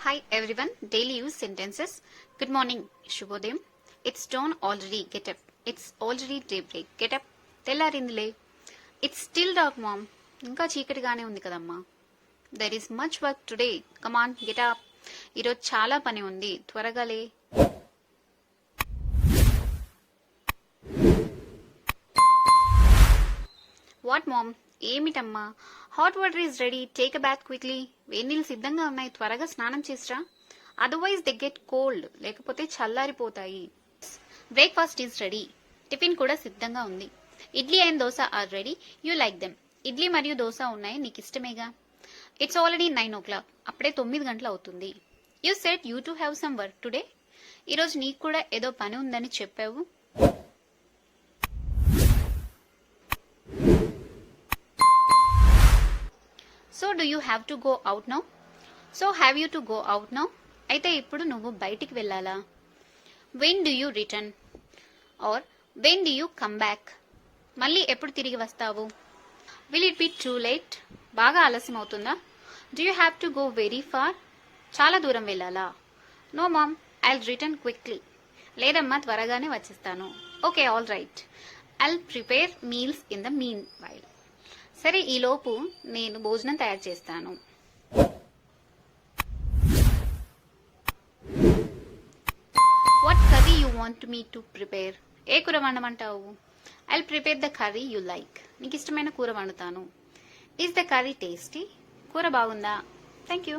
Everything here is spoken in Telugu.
Hi everyone, daily use sentences. Good morning, Shubhodayam. It's dawn already, get up. It's already daybreak, get up. తెల్లారిందిలే. It's still dark, mom. ఇంకా చీకటిగానే ఉంది కదమ్మా. There is much work today. Come on, get up. ఈరోజు చాలా పని ఉంది, త్వరగా లే. వాట్ మామ్, ఏమిటమ్మా? Hot water is ready, take a bath quickly. వేడినీళ్ళు సిద్ధంగా ఉన్నాయి, త్వరగా స్నానం చేసిరా. అదర్వైజ్ దే గెట్ కోల్డ్, లేకపోతే చల్లారిపోతాయి. బ్రేక్ఫాస్ట్ ఈజ్ రెడీ, టిఫిన్ కూడా సిద్ధంగా ఉంది. Idli and dosa are ready, you like them. Idli మరియు దోశ ఉన్నాయి, నీకు ఇష్టమేగా. ఇట్స్ ఆల్రెడీ 9 o'clock, అప్పుడే 9 గంటలు అవుతుంది. You said you to have some work today. ఈరోజు నీకు కూడా ఏదో పని ఉందని చెప్పావు. So do you have to go out now? So have you to go out now? అయితే ఇప్పుడు నువ్వు బయటికి వెళ్ళాలా? When do you return? Or when do you come back? మళ్ళీ ఎప్పుడు తిరిగి వస్తావు? Will it be too late? బాగా ఆలస్యం అవుతుందా? Do you have to go very far? చాలా దూరం వెళ్ళాలా? No mom, I'll return quickly. లేదమ్మా, త్వరగానే వచ్చేస్తాను. Okay, all right. I'll prepare meals in the meanwhile. సరే, ఈలోపు నేను భోజనం తయారు చేస్తాను. What curry you want me to prepare? ఏ కూర వండమంటావు? I'll prepare the curry you like. నీకు ఇష్టమైన కూర వండుతాను. Is the curry tasty? కూర బాగుందా? Thank you.